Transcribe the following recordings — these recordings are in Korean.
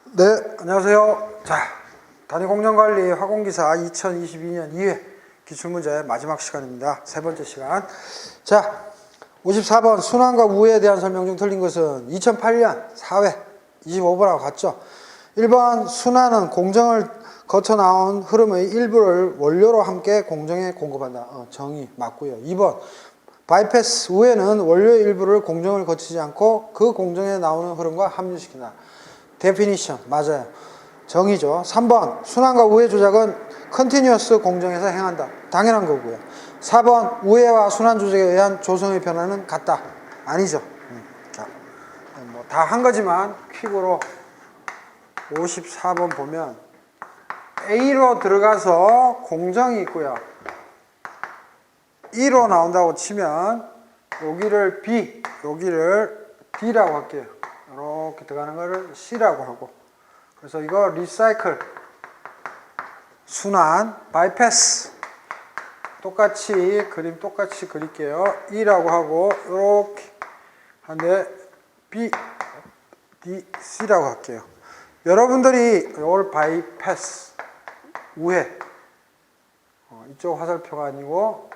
네, 안녕하세요. 자, 단위공정관리 화공기사 2022년 2회 기출문제 마지막 시간입니다. 세 번째 시간. 자, 54번 순환과 우회에 대한 설명 중 틀린 것은 2008년 4회 25번하고 같죠. 1번 순환은 공정을 거쳐 나온 흐름의 일부를 원료로 함께 공정에 공급한다. 정의 맞고요. 2번 바이패스 우회는 원료의 일부를 공정을 거치지 않고 그 공정에 나오는 흐름과 합류시킨다. 데피니션 맞아요. 정의죠. 3번 순환과 우회 조작은 컨티뉴어스 공정에서 행한다. 당연한 거고요. 4번 우회와 순환 조작에 의한 조성의 변화는 같다. 아니죠. 자, 뭐 다 한 거지만 퀵으로 54번 보면 A로 들어가서 공정이 있고요. 2로 나온다고 치면 여기를 B, 여기를 D라고 할게요. 이렇게 들어가는 거를 C라고 하고, 그래서 이거 리사이클, 순환, 바이패스 똑같이 그림 똑같이 그릴게요. E라고 하고 이렇게 한데 B, D, C라고 할게요. 여러분들이 이걸 바이패스, 우회, 이쪽 화살표가 아니고,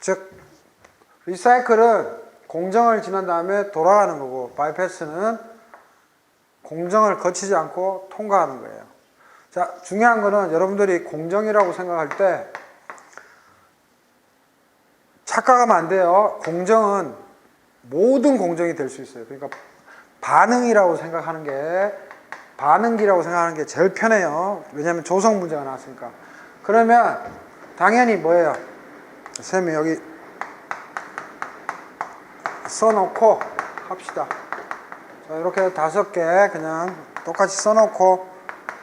즉 리사이클은 공정을 지난 다음에 돌아가는 거고, 바이패스는 공정을 거치지 않고 통과하는 거예요. 자, 중요한 거는 여러분들이 공정이라고 생각할 때 착각하면 안 돼요. 공정은 모든 공정이 될 수 있어요. 그러니까 반응이라고 생각하는 게, 반응기라고 생각하는 게 제일 편해요. 왜냐하면 조성 문제가 나왔으니까. 그러면 당연히 뭐예요? 쌤이 여기 써놓고 합시다. 자, 이렇게 5개 그냥 똑같이 써놓고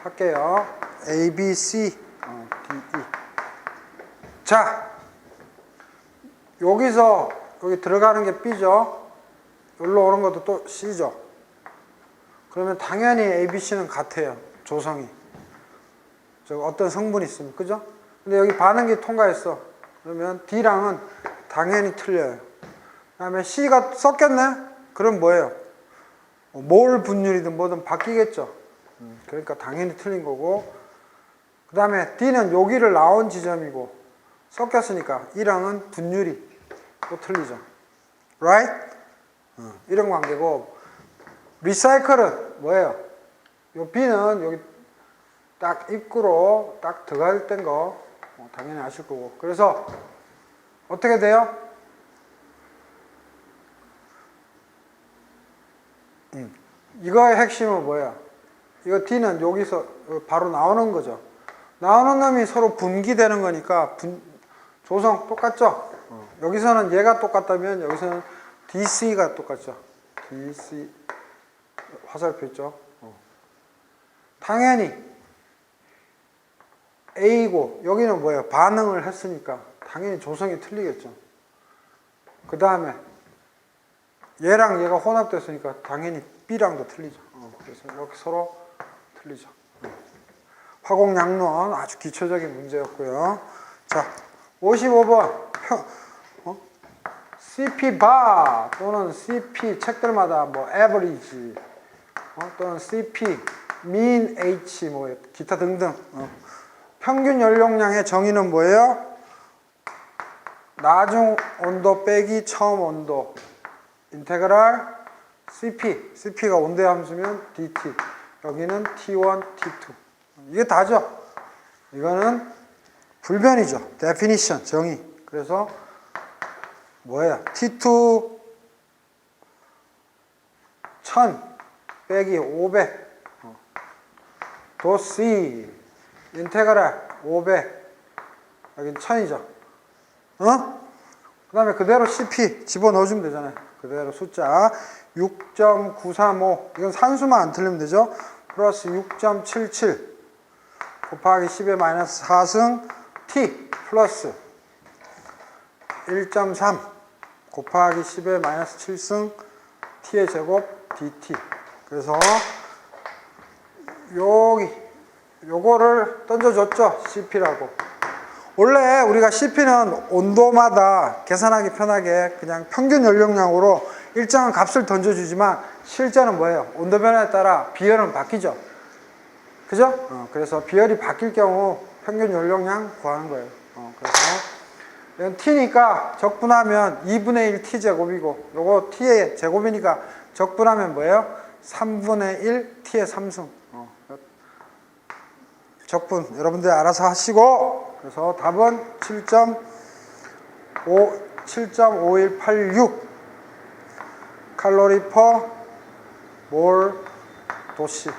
할게요. A, B, C, D, E. 자, 여기서 여기 들어가는 게 B죠. 여기로 오는 것도 또 C죠. 그러면 당연히 A, B, C는 같아요. 조성이. 저 어떤 성분이 있으면, 그죠? 근데 여기 반응기 통과했어. 그러면 D랑은 당연히 틀려요. 그 다음에 C가 섞였네? 그럼 뭐예요? 몰 분율이든 뭐든 바뀌겠죠. 그러니까 당연히 틀린 거고, 그 다음에 D는 여기를 나온 지점이고 섞였으니까 E랑은 분율이 또 틀리죠. Right? 이런 관계고, 리사이클은 뭐예요? 요 B는 여기 딱 입구로 딱 들어갈 땐 거 당연히 아실 거고, 그래서 어떻게 돼요? 이거의 핵심은 뭐야? 이거 D는 여기서 바로 나오는 거죠. 나오는 놈이 서로 분기되는 거니까 조성 똑같죠? 여기서는 얘가 똑같다면 여기서는 DC가 똑같죠. DC 화살표 있죠? 당연히 A고 여기는 뭐예요? 반응을 했으니까 당연히 조성이 틀리겠죠. 그 다음에 얘랑 얘가 혼합됐으니까 당연히 B랑도 틀리죠. 그래서 이렇게 서로 틀리죠. 화공양론 아주 기초적인 문제였고요. 자, 55번 CP 바 또는 CP 책들마다 뭐 average 또는 CP mean H 뭐 기타 등등 평균 연용량의 정의는 뭐예요? 나중 온도 빼기 처음 온도 인테그랄 CP가 온도의 함수면 DT, 여기는 T1, T2. 이게 다죠. 이거는 불변이죠. definition, 정의. 그래서 뭐야? T2 1000 빼기 500 도 C 인테그랄 500 여긴 1000이죠. 그 다음에 그대로 CP 집어넣어주면 되잖아요. 그대로 숫자 6.935 이건 산수만 안 틀리면 되죠. 플러스 6.77 곱하기 10의 마이너스 4승 T 플러스 1.3 곱하기 10의 마이너스 7승 T의 제곱 DT. 그래서 요거를 던져줬죠. CP라고. 원래 우리가 CP는 온도마다 계산하기 편하게 그냥 평균 연령량으로 일정한 값을 던져주지만 실제는 뭐예요? 온도 변화에 따라 비열은 바뀌죠. 그죠? 그래서 비열이 바뀔 경우 평균 연료량 구하는 거예요. 그래서 이건 t니까 적분하면 2분의 1 t제곱이고 요거 t의 제곱이니까 적분하면 뭐예요? 3분의 1 t의 3승. 적분 여러분들 알아서 하시고, 그래서 답은 7.5186 칼로리 퍼 몰 도시.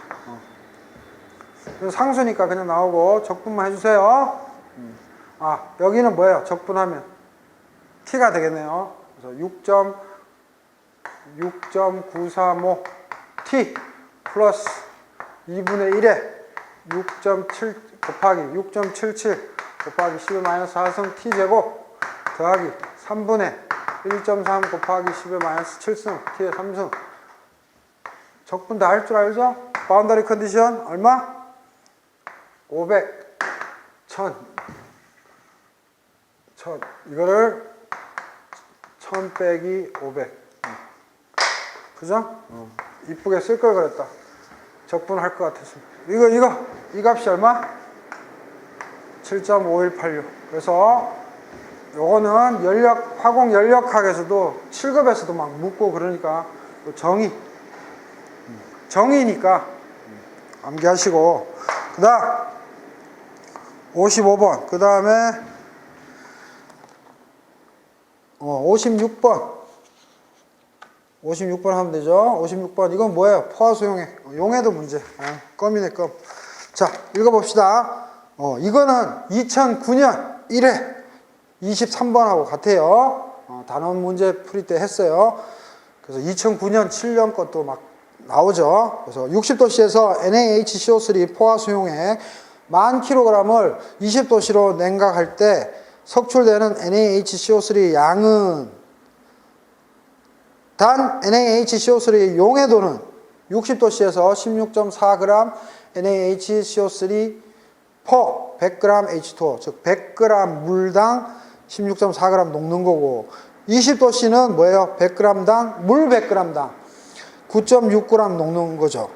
상수니까 그냥 나오고 적분만 해주세요. 여기는 뭐예요? 적분하면 t가 되겠네요. 그래서 6.935 t 플러스 2분의 1에 6.7 곱하기 6.77 곱하기 10의 마이너스 4승 t제곱 더하기 3분의 1.3 곱하기 10의 마이너스 7승 t의 3승. 적분 다 할 줄 알죠? 바운더리 컨디션 얼마? 500, 1000. 이거를 1000 빼기 500. 그죠? 이쁘게 쓸 걸 그랬다. 적분할 것 같았습니다. 이 값이 얼마? 7.5186. 그래서 요거는 화공 연력학에서도 7급에서도 막 묻고 그러니까 정의니까 암기하시고, 그 다음 55번, 그 다음에 56번 하면 되죠. 56번 이건 뭐예요? 포화수용액. 용해도 문제. 껌이네 껌. 자, 읽어봅시다. 이거는 2009년 1회 23번하고 같아요. 단원 문제 풀이 때 했어요. 그래서 2009년 7년 것도 막 나오죠. 그래서 60도씨에서 NaHCO3 포화수용액 10,000kg을 20도씨로 냉각할 때 석출되는 NaHCO3 양은 단 NaHCO3의 용해도는 60도씨에서 16.4g NaHCO3 per 100g H2O, 즉 100g 물당 16.4g 녹는 거고, 20도씨는 뭐예요? 100g당 물 100g당 9.6g 녹는 거죠.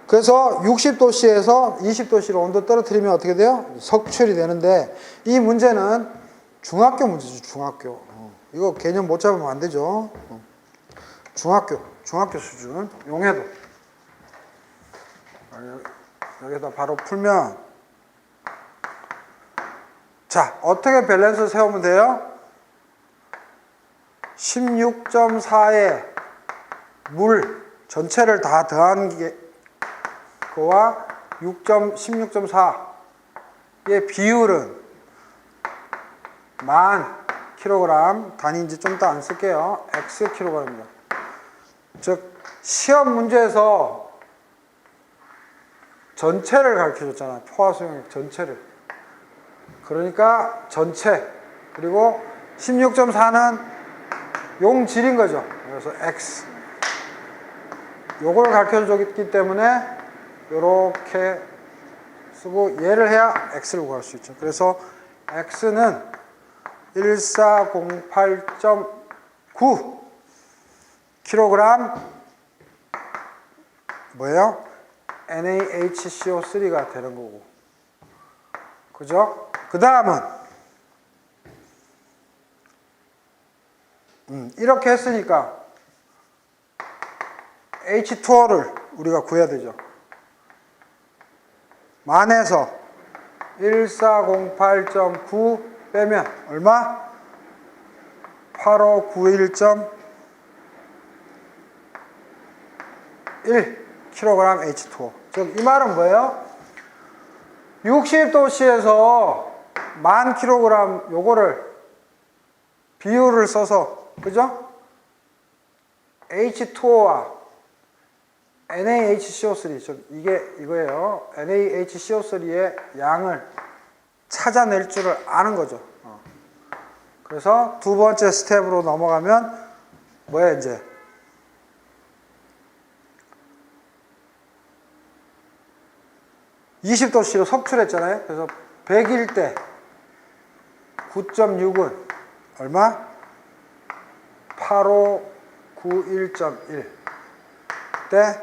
그래서 60도씨에서 20도씨로 온도 떨어뜨리면 어떻게 돼요? 석출이 되는데, 이 문제는 중학교 문제죠. 중학교. 이거 개념 못 잡으면 안 되죠. 중학교 수준. 용해도. 여기다 바로 풀면, 자, 어떻게 밸런스 세우면 돼요? 16.4에 물 전체를 다 더한 게 그와 16.4의 비율은 10,000kg, 단위인지 좀 더 안 쓸게요. Xkg입니다. 즉 시험 문제에서 전체를 가르쳐줬잖아요. 포화수용액 전체를. 그러니까 전체, 그리고 16.4는 용질인 거죠. 그래서 X. 요걸 가르쳐줬기 때문에 요렇게 쓰고 얘를 해야 X를 구할 수 있죠. 그래서 X는 1408.9 kg 뭐예요? NaHCO3가 되는 거고. 그죠? 그 다음은 이렇게 했으니까 H2O를 우리가 구해야 되죠. 만에서 1408.9 빼면 얼마? 8591.1 kg H2O. 즉 이 말은 뭐예요? 60도씨에서 10,000kg 요거를 비율을 써서, 그죠? H2O와 NaHCO3, 즉 이거예요. NaHCO3의 양을 찾아낼 줄을 아는 거죠. 그래서 두 번째 스텝으로 넘어가면 뭐야 이제? 20도씨로 석출했잖아요. 그래서 100일 때 9.6은 얼마? 8591.1. 그때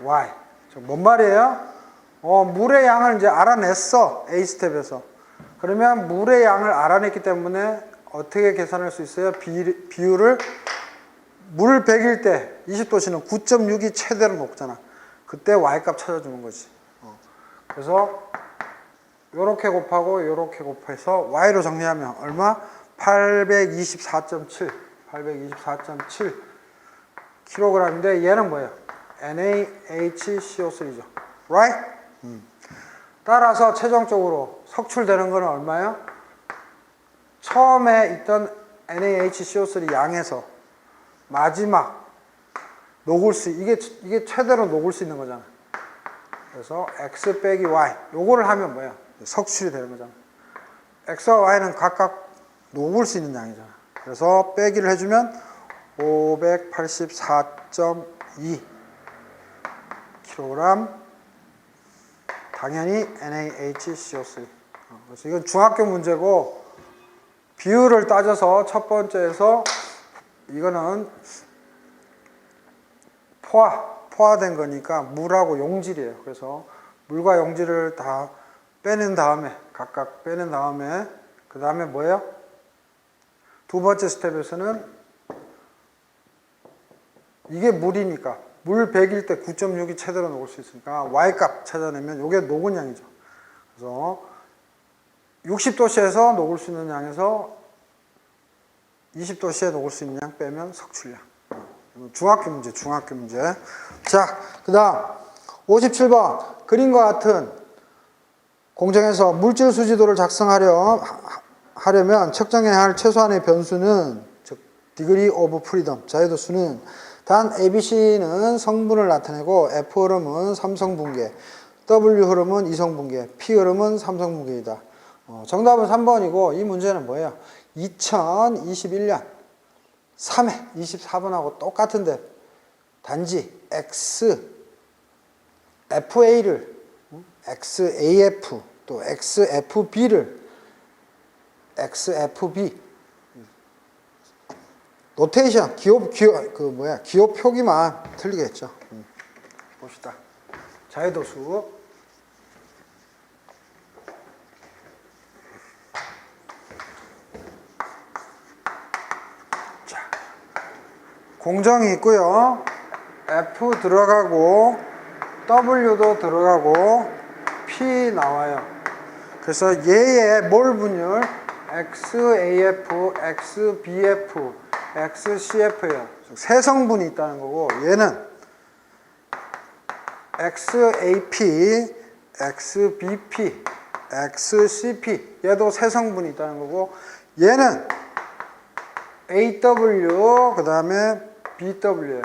Y. 뭔 말이에요? 물의 양을 이제 알아냈어. A 스텝에서. 그러면 물의 양을 알아냈기 때문에 어떻게 계산할 수 있어요? 비율을 물 100일 때 20도씨는 9.6이 최대로 높잖아. 그때 Y값 찾아주는 거지. 그래서 요렇게 곱하고 요렇게 곱해서 Y로 정리하면 얼마? 824.7 kg인데 얘는 뭐예요? NaHCO3죠. Right? 따라서 최종적으로 석출되는 거는 얼마예요? 처음에 있던 NaHCO3 양에서 마지막 녹을 수, 이게 최대로 녹을 수 있는 거잖아. 그래서 X 빼기 Y. 요거를 하면 뭐야? 석출이 되는 거잖아. X와 Y는 각각 녹을 수 있는 양이잖아. 그래서 빼기를 해주면 584.2 kg 당연히 NaHCO3. 그래서 이건 중학교 문제고 비율을 따져서 첫 번째에서 이거는 포화된 거니까 물하고 용질이에요. 그래서 물과 용질을 다 빼낸 다음에 각각 빼낸 다음에 그 다음에 뭐예요? 두 번째 스텝에서는 이게 물이니까 물 100일 때 9.6이 최대로 녹을 수 있으니까 Y값 찾아내면 이게 녹은 양이죠. 그래서 60도씨에서 녹을 수 있는 양에서 20도씨에 녹을 수 있는 양 빼면 석출량. 중학교 문제. 자, 그 다음 57번 그림과 같은 공정에서 물질 수지도를 작성하려면 측정해야 할 최소한의 변수는 즉 degree of freedom 자유도수는 단 ABC는 성분을 나타내고 F 흐름은 3성분계, W 흐름은 2성분계, P 흐름은 3성분계이다. 정답은 3번이고 이 문제는 뭐예요? 2021년 3회 24번하고 똑같은데 단지 XFA를 XAF 또 XFB를 XFB 노테이션 기호 표기만 틀리겠죠. 봅시다. 자유도수 자, 공정이 있고요. F 들어가고 W도 들어가고 P 나와요. 그래서 얘의 몰 분율 XAF, XBF, XCF예요. 세 성분이 있다는 거고 얘는 XAP, XBP, XCP 얘도 세 성분이 있다는 거고 얘는 AW 그 다음에 BW예요.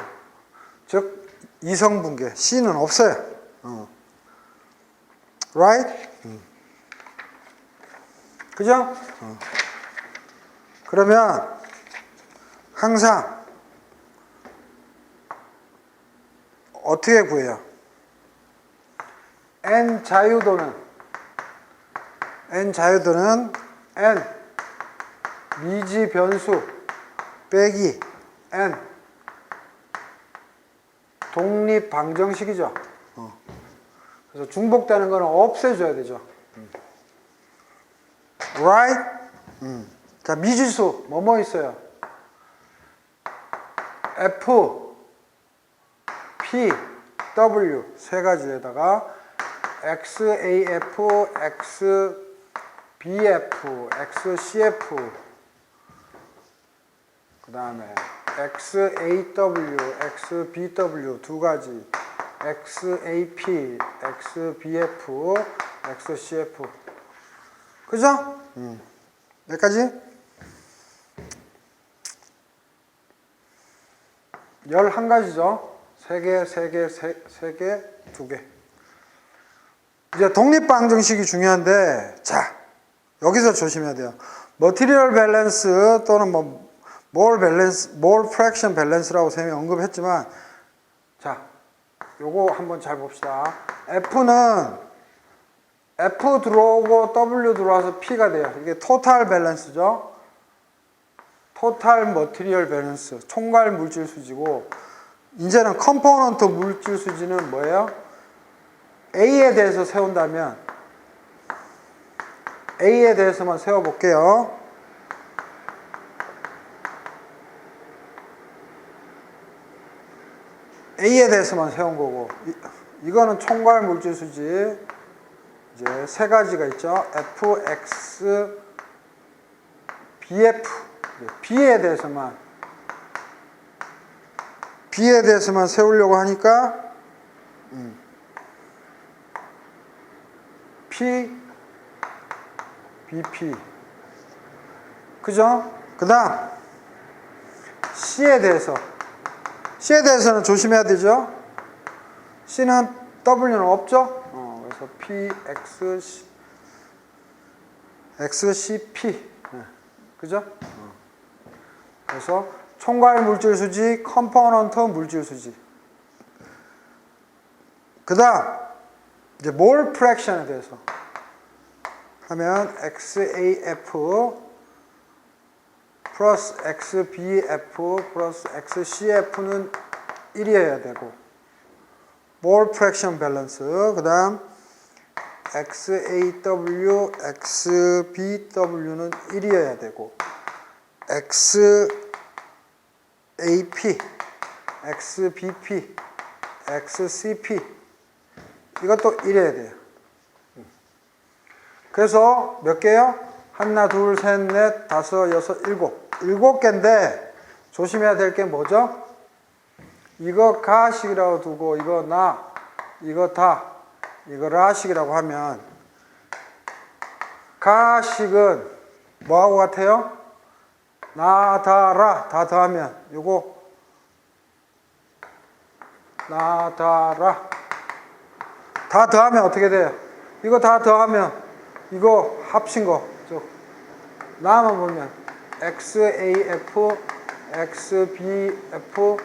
즉 이성분계 C는 없어요. Right? 그죠? 그러면 항상 어떻게 구해요? N 자유도는 N 미지 변수 빼기 N 독립 방정식이죠. 그래서 중복되는 거는 없애줘야 되죠. Right? 자, 미지수 뭐뭐 있어요? F, P, W 세 가지에다가 XAF, XBF, XCF 그 다음에 XAW, XBW 두 가지 XAP, XBF, XCF 그죠? 여기까지? 11가지죠. 3개, 2개. 이제 독립방정식이 중요한데, 자, 여기서 조심해야 돼요. 머티리얼 밸런스 또는 몰 프랙션 밸런스라고 쌤이 언급했지만, 자, 요거 한번 잘 봅시다. F는 F 들어오고 W 들어와서 P가 돼요. 이게 토탈 밸런스죠. 토탈 머티리얼 밸런스, 총괄 물질 수지고 이제는 컴포넌트 물질 수지는 뭐예요? A에 대해서 세운다면 A에 대해서만 세워볼게요. A에 대해서만 세운 거고, 이거는 총괄 물질 수지. 이제 세 가지가 있죠. F, X, BF. B에 대해서만 세우려고 하니까 P, BP. 그죠? 그 다음 C에 대해서는 조심해야 되죠. C는 W는 없죠. 그래서 P, X, C, P. 그죠? 그래서 총괄 물질수지, 컴포넌트 물질수지. 그 다음 이제 몰 프랙션에 대해서 하면 XAF 플러스 XBF 플러스 XCF는 1이어야 되고, 몰 프랙션 밸런스. 그 다음 XAW, XBW는 1이어야 되고, XAP, XBP, XCP 이것도 1이어야 돼요. 그래서 몇 개요? 하나, 둘, 셋, 넷, 다섯, 여섯, 일곱 개인데 조심해야 될 게 뭐죠? 이거 가식이라고 두고 이거 나, 이거 다, 이거 라식이라고 하면 가식은 뭐하고 같아요? 나, 다, 라, 다 더하면 요거 나, 다, 라 다 더하면 어떻게 돼요? 이거 다 더하면 이거 합친 거 나만 보면 XAF, XBF,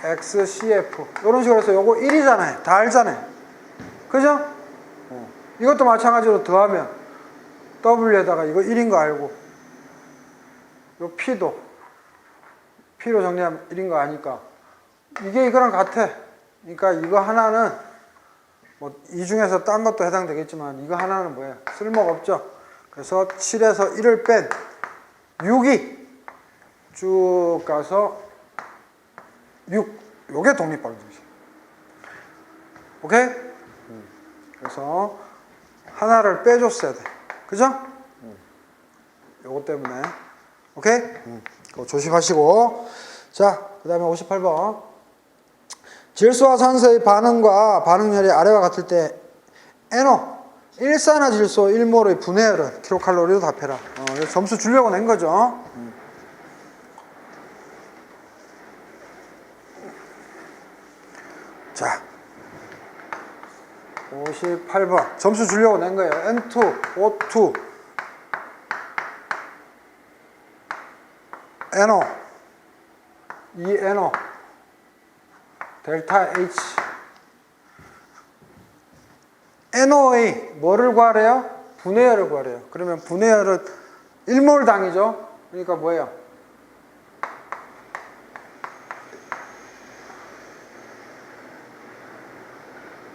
XCF 이런 식으로 해서 요거 1이잖아요. 다 알잖아요. 그죠? 이것도 마찬가지로 더하면 W에다가 이거 1인 거 알고, 요 P도 P로 정리하면 1인 거 아니까 이게 이거랑 같아. 그러니까 이거 하나는 뭐 이 중에서 딴 것도 해당되겠지만 이거 하나는 뭐예요? 쓸모가 없죠. 그래서 7에서 1을 뺀 6이 쭉 가서 6. 요게 독립방정식. 오케이? 그래서 하나를 빼줬어야 돼. 그죠? 요거 때문에. 오케이? 그거 조심하시고. 자, 그 다음에 58번. 질소와 산소의 반응과 반응열이 아래와 같을 때 NO 일산화질소 1몰의 분해열은 킬로칼로리로 답해라. 점수 주려고 낸 거죠. 자, 58번 점수 주려고 낸 거예요. N2, O2, NO, ENO, 델타 H. NOA 뭐를 구하래요? 분해열을 구하래요. 그러면 분해열은 1몰당이죠. 그러니까 뭐예요?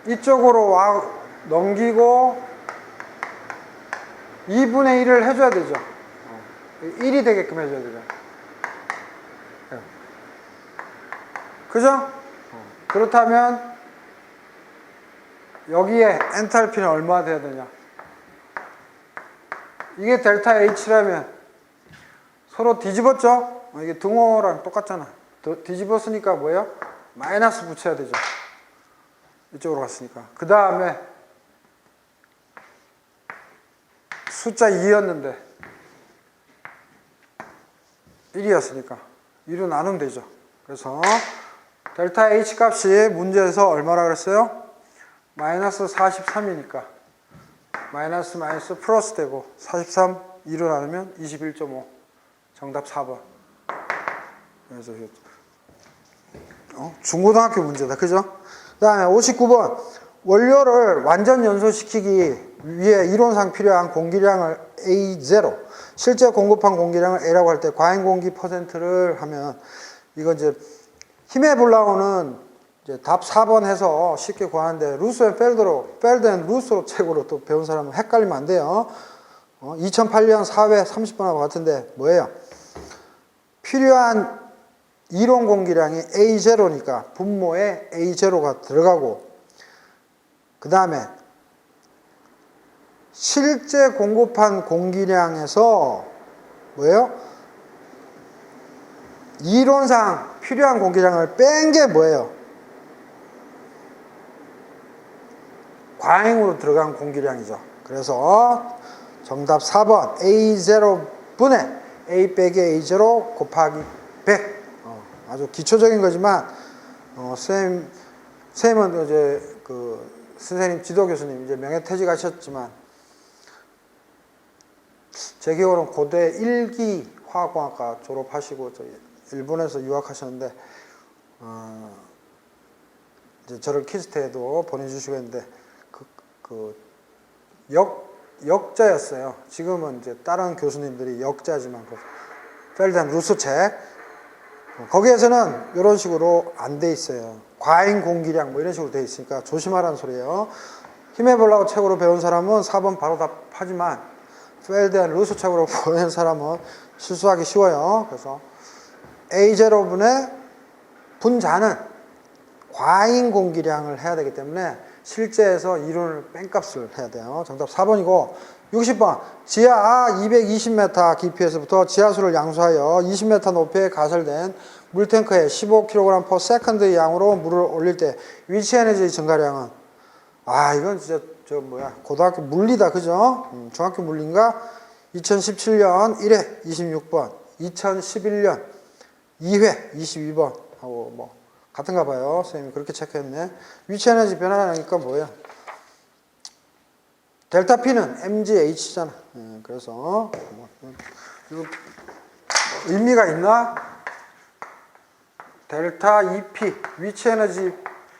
이쪽으로 와 넘기고 2분의 1을 해줘야 되죠. 1이 되게끔 해줘야 되죠. 그죠? 그렇다면 여기에 엔탈피는 얼마 돼야 되냐? 이게 델타 H라면 서로 뒤집었죠? 이게 등호랑 똑같잖아. 뒤집었으니까 뭐예요? 마이너스 붙여야 되죠. 이쪽으로 갔으니까. 그 다음에 숫자 2였는데 1이었으니까 2로 나누면 되죠. 그래서 델타 H 값이 문제에서 얼마라 그랬어요? 마이너스 43이니까 마이너스 마이너스 플러스 되고 43, 2로 나누면 21.5. 정답 4번. 그래서 중고등학교 문제다. 그죠? 그 다음에 59번. 원료를 완전 연소시키기 위해 이론상 필요한 공기량을 A0, 실제 공급한 공기량을 A라고 할 때 과잉 공기 퍼센트를 하면, 이거 이제 히메블라우는 이제 답 4번 해서 쉽게 구하는데 루스 앤 펠드 앤 루스로 책으로 또 배운 사람은 헷갈리면 안 돼요. 2008년 4회 30번하고 같은데 뭐예요? 필요한 이론 공기량이 A0니까 분모에 A0가 들어가고, 그 다음에 실제 공급한 공기량에서 뭐예요? 이론상 필요한 공기량을 뺀 게 뭐예요? 과잉으로 들어간 공기량이죠. 그래서 정답 4번 A0분의 A 빼기 A0 곱하기 100. 아주 기초적인 거지만 선생님은 이제 선생님 지도 교수님 이제 명예퇴직하셨지만 제 기억으로는 고대 1기 화학공학과 졸업하시고 일본에서 유학하셨는데 이제 저를 키스트에도 보내주시고 했는데 역자였어요. 지금은 이제 다른 교수님들이 역자지만 펠덴 루스 책 거기에서는 이런 식으로 안 돼 있어요. 과잉 공기량 뭐 이런 식으로 돼 있으니까 조심하라는 소리예요. 히메블라우 책으로 배운 사람은 4번 바로 답하지만 펠덴 루스 책으로 배운 사람은 실수하기 쉬워요. 그래서 A0분의 분자는 과잉 공기량을 해야 되기 때문에 실제에서 이론을 뺀 값을 해야 돼요. 정답 4번이고 60번 지하 220m 깊이에서부터 지하수를 양수하여 20m 높이에 가설된 물탱크에 15kg/s의 양으로 물을 올릴 때 위치 에너지 증가량은 이건 진짜 고등학교 물리다 그죠? 중학교 물리인가? 2017년 1회 26번 2011년 2회 22번 하고 뭐 같은가 봐요. 선생님이 그렇게 체크했네. 위치 에너지 변화라니까 뭐예요? 델타 P는 mgH잖아. 그래서 이거 의미가 있나? 델타 EP 위치 에너지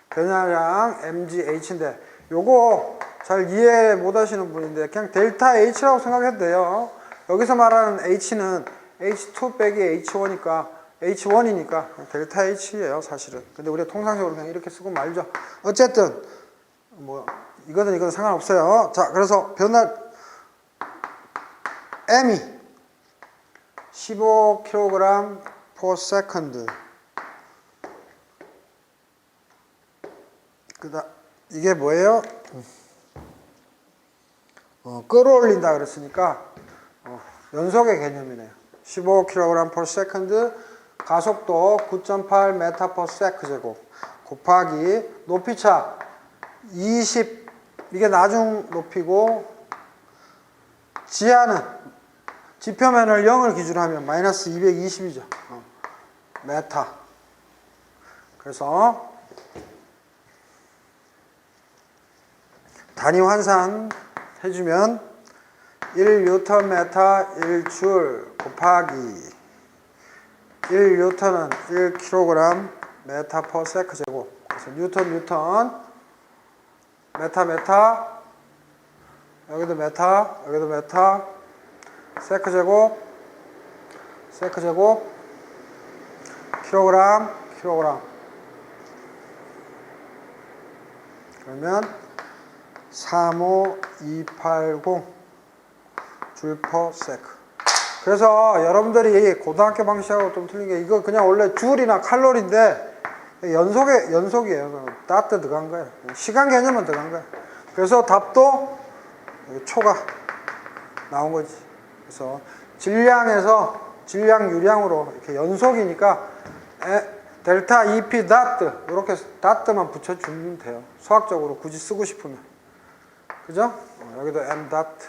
변화량 mgH인데 요거 잘 이해 못 하시는 분인데 그냥 델타 H라고 생각해도 돼요. 여기서 말하는 H는 H2 빼기 H1이니까 델타 H예요, 사실은. 근데 우리가 통상적으로 그냥 이렇게 쓰고 말죠. 어쨌든 뭐 이거는 상관없어요. 자, 그래서 변화 M이 15kg/s. 이게 뭐예요? 끌어올린다 그랬으니까 연속의 개념이네요. 15kg/s 가속도 9.8m/s 제곱 곱하기 높이차 20 이게 나중 높이고 지하는 지표면을 0을 기준으로 하면 마이너스 220이죠. 메타. 그래서 단위 환산 해주면 1Nm 1줄 곱하기 1N은 1kg m/s 제곱. 그래서 뉴턴 메타 여기도 메타 세크 제곱 킬로그램 그러면 35280 줄/세크. 그래서 여러분들이 고등학교 방식하고 좀 틀린 게 이거 그냥 원래 줄이나 칼로리인데 연속이에요. 다트 들어간 거예요. 시간 개념은 들어간 거예요. 그래서 답도 초가 나온 거지. 그래서 질량 유량으로 이렇게 연속이니까 델타 EP 다트 이렇게 다트만 붙여주면 돼요. 수학적으로 굳이 쓰고 싶으면. 그죠? 여기도 M 다트.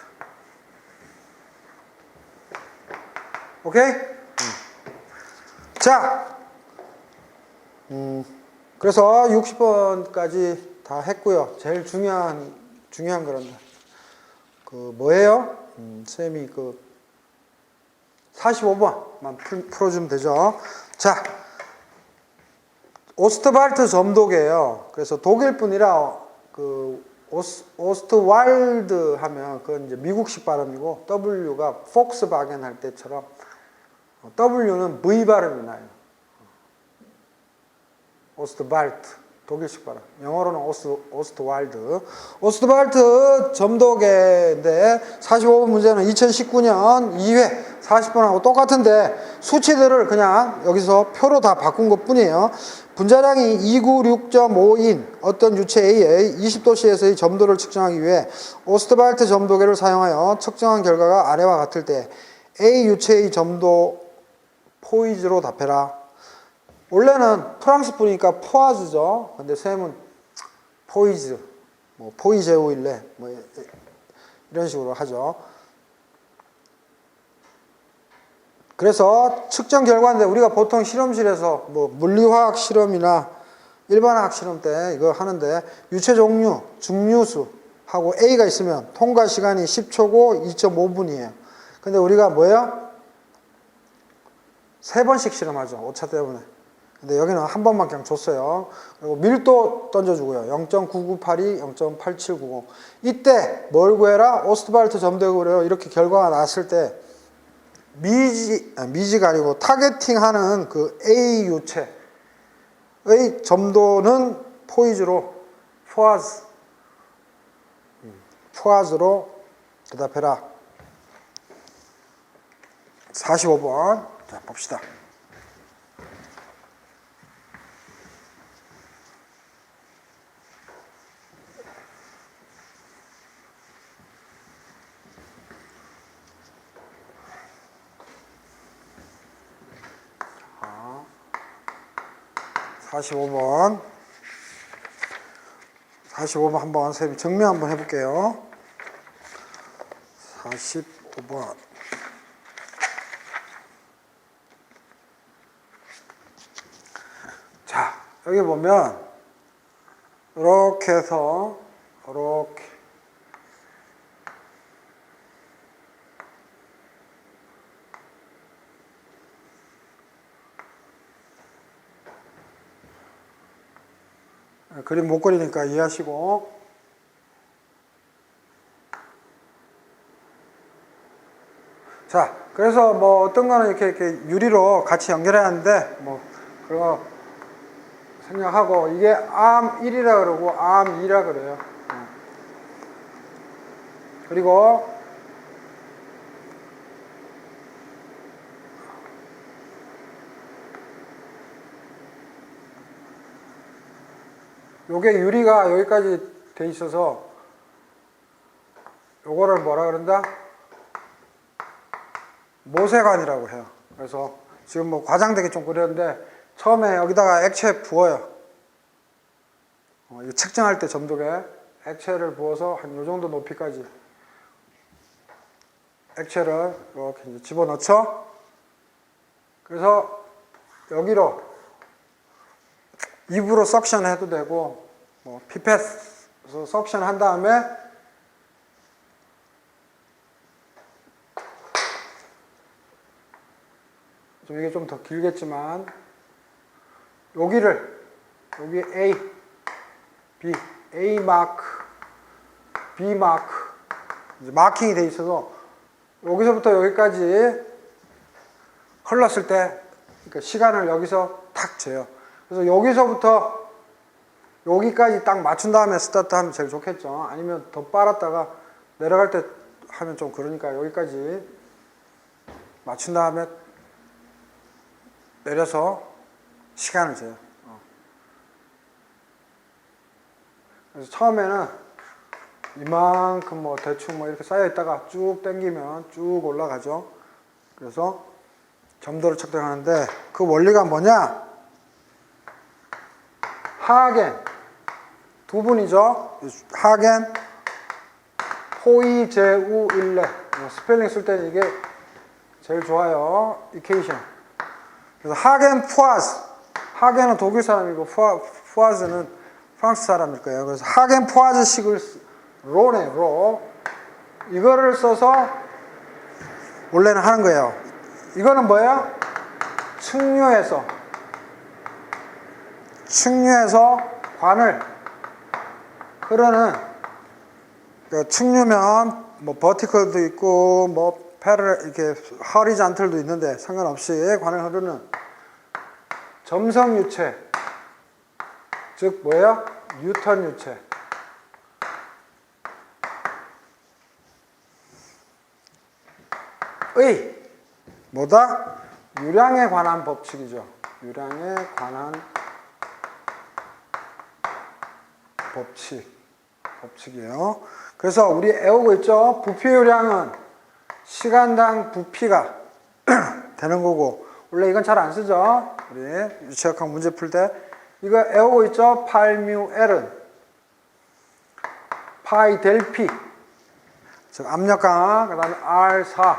오케이? 자, 그래서 60번까지 다 했고요. 제일 중요한 거란다. 뭐예요? 쌤이 45번만 풀어주면 되죠. 자, 오스트발트 점독이에요. 그래서 독일 분이라 오스트왈드 하면 그건 이제 미국식 발음이고 W가 폭스바겐 할 때처럼 W는 V 발음이 나요. 오스트발트. 독일식 발음. 영어로는 오스트왈드. 오스트발트 점도계인데 45번 문제는 2019년 2회 40번하고 똑같은데 수치들을 그냥 여기서 표로 다 바꾼 것 뿐이에요. 분자량이 296.5인 어떤 유체 A의 20도씨에서의 점도를 측정하기 위해 오스트발트 점도계를 사용하여 측정한 결과가 아래와 같을 때 A 유체의 점도 포이즈로 답해라. 원래는 프랑스 분이니까 포아즈죠. 근데 쌤은 포이즈, 뭐 포이제오일레, 뭐 이런 식으로 하죠. 그래서 측정 결과인데 우리가 보통 실험실에서 뭐 물리화학 실험이나 일반화학 실험 때 이거 하는데 유체 종류, 증류수 하고 A가 있으면 통과 시간이 10초고 2.5분이에요. 근데 우리가 뭐예요? 3번씩 실험하죠. 오차 때문에. 근데 여기는 한 번만 그냥 줬어요. 그리고 밀도 던져주고요. 0.9982, 0.8790. 이때 뭘 구해라? 오스트발트 점도구래요. 이렇게 결과가 나왔을 때 미지가 아니고 타겟팅하는 그 A 유체의 점도는 포이즈로 포아즈로 대답해라. 45번. 자, 봅시다. 자, 45번. 45번 한번 쌤이 정리 한번 해볼게요. 45번. 자, 여기 보면 이렇게 해서 이렇게 그림 못 그리니까 이해하시고 자, 그래서 뭐 어떤 거는 이렇게 유리로 같이 연결해야 하는데 뭐 그거 생각하고 이게 암 1이라 그러고 암 2라 그래요. 그리고 요게 유리가 여기까지 돼 있어서 요거를 뭐라 그런다? 모세관이라고 해요. 그래서 지금 뭐 과장되게 좀 그랬는데 처음에 여기다가 액체 부어요. 이거 측정할 때 점도계 액체를 부어서 한 요 정도 높이까지 액체를 이렇게 이제 집어넣죠. 그래서 여기로 입으로 석션 해도 되고 뭐 피펫으로 석션 한 다음에 좀 이게 좀 더 길겠지만 여기 A, B, A 마크, B 마크 이제 마킹이 돼 있어서 여기서부터 여기까지 흘렀을 때 그러니까 시간을 여기서 탁 재요. 그래서 여기서부터 여기까지 딱 맞춘 다음에 스타트 하면 제일 좋겠죠. 아니면 더 빨았다가 내려갈 때 하면 좀 그러니까 여기까지 맞춘 다음에 내려서 시간을 재요. 그래서 처음에는 이만큼 뭐 대충 뭐 이렇게 쌓여 있다가 쭉 당기면 쭉 올라가죠. 그래서 점도를 측정하는데 그 원리가 뭐냐? 하겐 두 분이죠. 하겐 포이제우일레 스펠링 쓸 때는 이게 제일 좋아요. 이케이션. 그래서 하겐 푸아즈 하겐은 독일 사람이고 푸아즈는 프랑스 사람일 거예요. 그래서 하겐 푸아즈식을 로 이거를 써서 원래는 하는 거예요. 이거는 뭐예요? 측류에서 관을 흐르는 그 측류면 뭐 버티컬도 있고 뭐 패럴 이렇게 허리잔틀도 있는데 상관없이 관을 흐르는 점성유체 즉 뭐예요? 뉴턴 유체. 의 뭐다? 유량에 관한 법칙이죠. 유량에 관한 법칙이에요. 그래서 우리 외우고 있죠. 부피 요량은 시간당 부피가 되는 거고, 원래 이건 잘 안 쓰죠. 우리 유체역학 문제 풀 때 이거 외우고 있죠. 8μL은 파이 델 P, 즉 압력 강하, 그 다음에 R4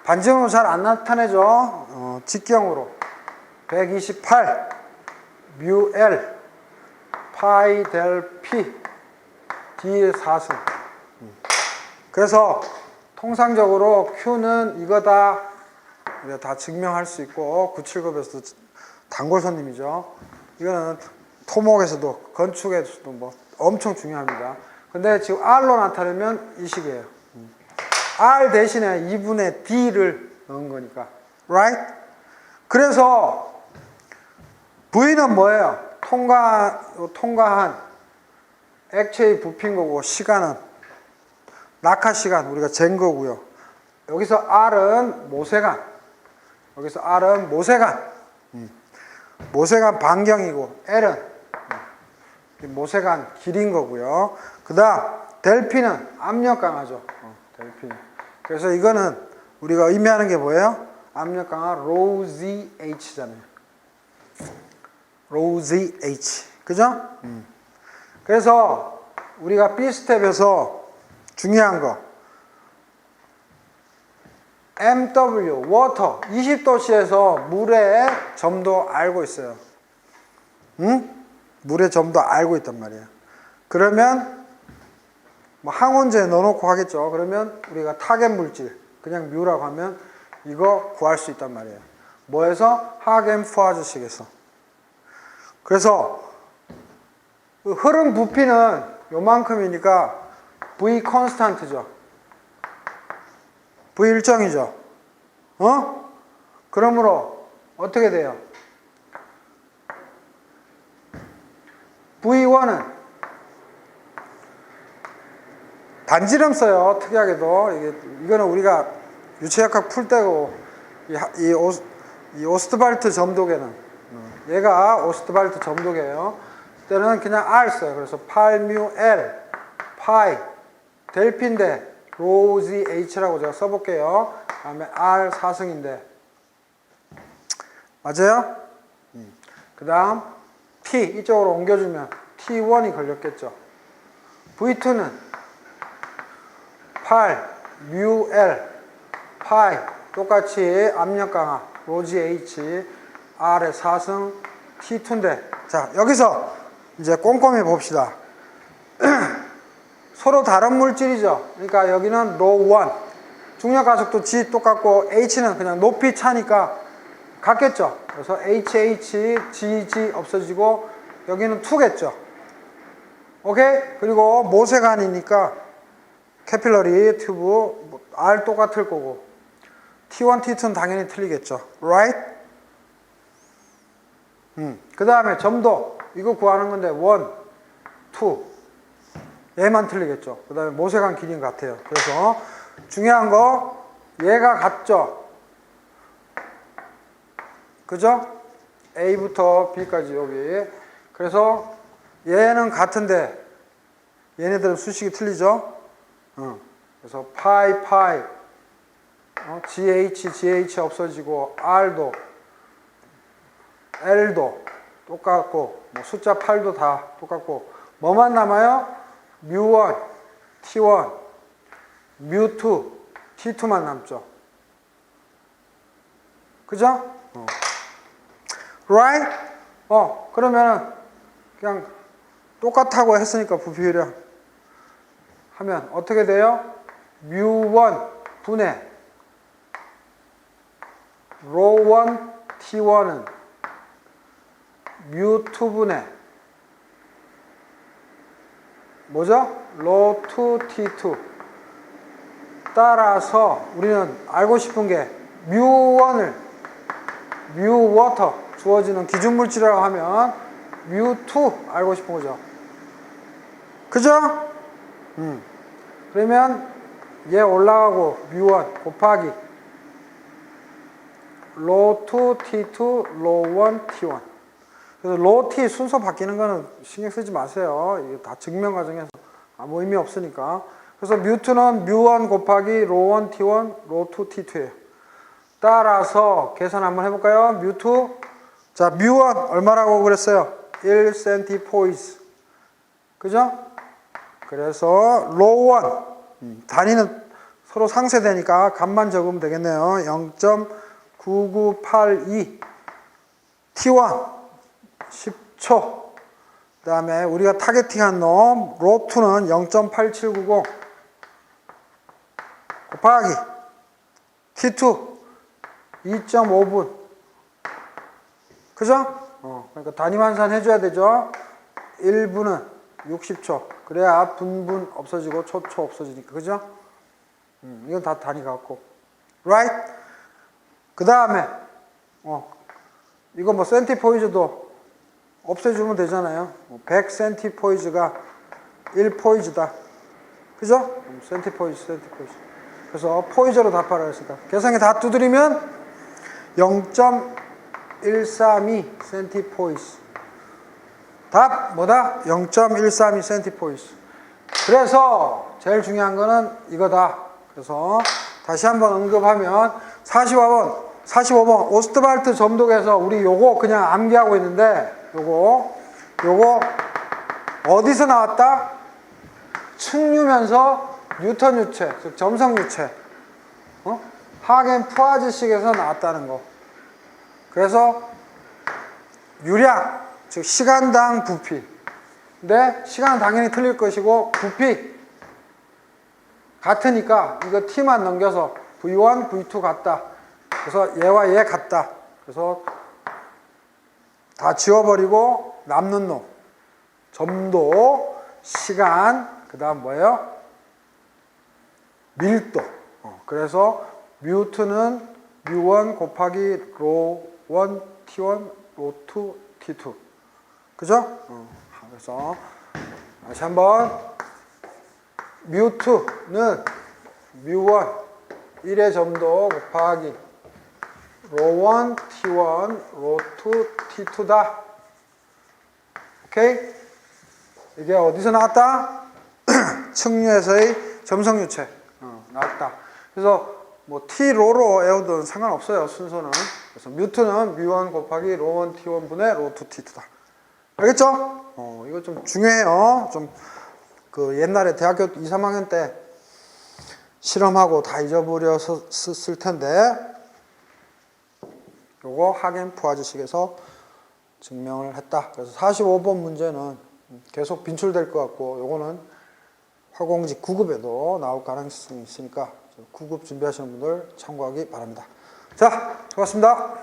반지름으로 잘 안 나타내죠. 직경으로 128 μL 파이 델 P D의 4승. 그래서 통상적으로 Q는 이거다 우리가 다 증명할 수 있고, 97급에서도 단골 손님이죠. 이거는 토목에서도 건축에서도 뭐 엄청 중요합니다. 근데 지금 R로 나타내면 이 식이에요. R 대신에 2분의 D를 넣은 거니까. Right? 그래서 V는 뭐예요? 통과한 액체의 부피인 거고, 시간은 낙하 시간 우리가 잰 거고요. 여기서 R은 모세간. 여기서 R은 모세간. 모세간 반경이고, L은 모세간 길인 거고요. 그 다음 델피는 압력 강하죠. 델피. 그래서 이거는 우리가 의미하는 게 뭐예요? 압력 강하 rho z h잖아요. rho z h. 그죠? 그래서 우리가 B 스텝에서 중요한 거 MW, 워터, 20도씨에서 물의 점도 알고 있어요. 응? 물의 점도 알고 있단 말이에요. 그러면 뭐 항온제에 넣어놓고 하겠죠. 그러면 우리가 타겟 물질, 그냥 뮤라고 하면 이거 구할 수 있단 말이에요. 뭐에서? 하겐푸아즈식에서. 그래서 흐름 부피는 요만큼이니까 V 컨스탄트죠. V 일정이죠. 그러므로 어떻게 돼요? V1은 반지름 써요. 특이하게도 이거는 우리가 유체역학 풀 때고, 이 오스트발트 점도계는 얘가 오스트발트 점도계예요. 때는 그냥 R 써요. 그래서 8μL 파이 델피인데 rho z h라고 제가 써볼게요. 다음에 R 4승인데 맞아요? 그 다음 T 이쪽으로 옮겨주면 T1이 걸렸겠죠. V2는 8 μL 파이 똑같이 압력 강하 rho z h R의 4승 T2인데, 자 여기서 이제 꼼꼼히 봅시다. 서로 다른 물질이죠. 그러니까 여기는 rho1 중력 가속도 G 똑같고, H는 그냥 높이 차니까 같겠죠. 그래서 HH, GG 없어지고 여기는 2겠죠. 오케이? 그리고 모세관이니까 캐필러리 튜브 R 똑같을 거고, T1, T2는 당연히 틀리겠죠. Right? 그 다음에 점도 이거 구하는 건데 1, 2 얘만 틀리겠죠. 그 다음에 모세관 길이는 같아요. 그래서 중요한 거 얘가 같죠. 그죠? A부터 B까지 여기. 그래서 얘는 같은데 얘네들은 수식이 틀리죠. 그래서 파이 GH 없어지고 R도 L도 똑같고, 뭐 숫자 8도 다 똑같고, 뭐만 남아요? μ1, T1, μ2, T2만 남죠. 그죠? Right? 그러면 그냥 똑같다고 했으니까 부피율량 하면 어떻게 돼요? μ1 분의 rho1 T1은 μ2분의 뭐죠? rho2 T2. 따라서 우리는 알고 싶은 게 μ1을 μ워터 주어지는 기준물질이라고 하면 뮤2 알고 싶은 거죠. 그죠? 그러면 얘 올라가고 뮤1 곱하기 로2 t2 로1 t1. 그래서 로 t 순서 바뀌는 거는 신경 쓰지 마세요. 이게 다 증명 과정에서 아무 의미 없으니까. 그래서 뮤2는 뮤1 곱하기 로1 t1 로2 t2예요. 따라서 계산 한번 해볼까요? 뮤2 자 뮤1 얼마라고 그랬어요? 1cm 그죠? 그래서 로1 단위는 서로 상쇄되니까 값만 적으면 되겠네요. 0.9982 t1 10초 그 다음에 우리가 타겟팅한 놈 로2는 0.8790 곱하기 t2 2.5분 그죠? 그러니까 단위 환산 해줘야 되죠. 1분은 60초 그래야 분분 없어지고 초초 없어지니까 그죠? 이건 다 단위 같고 right? 그 다음에 이거 뭐 센티포이즈도 없애주면 되잖아요. 100 센티포이즈가 1포이즈다 그죠? 센티포이즈 그래서 포이즈로 답하라 했으니까 계산기 다 두드리면 0.132 센티포이즈 답 뭐다? 0.132 센티포이즈. 그래서 제일 중요한 거는 이거다. 그래서 다시 한번 언급하면 45번 오스트발트 점독에서 우리 요거 그냥 암기하고 있는데 요거 어디서 나왔다? 측류면서 뉴턴 유체, 즉 점성 유체, 하겐 푸아즈식에서 나왔다는 거. 그래서 유량, 즉 시간당 부피. 근데 시간은 당연히 틀릴 것이고 부피 같으니까 이거 t만 넘겨서 v1, v2 같다. 그래서 얘와 얘 같다. 그래서 다 지워버리고 남는 놈 점도, 시간, 그 다음 뭐예요? 밀도. 그래서 뮤2는 뮤1 곱하기 로1 t1 로2 t2 그죠? 그래서 다시 한번 뮤2는 뮤1 1의 점도 곱하기 로1 t1 로2 t2다. 오케이? 이게 어디서 나왔다? 측류에서의 점성유체 나왔다. 그래서 뭐 t로로 외우든 상관없어요. 순서는. 그래서 뮤2는 뮤1 곱하기 로1 t1 분의 로2 t2다. 알겠죠? 이거 좀 중요해요. 좀 그 옛날에 대학교 2, 3학년 때 실험하고 다 잊어버렸을 텐데 요거 하겐 푸아즈식에서 증명을 했다. 그래서 45번 문제는 계속 빈출될 것 같고 요거는 화공직 9급에도 나올 가능성이 있으니까 9급 준비하시는 분들 참고하기 바랍니다. 자, 고맙습니다.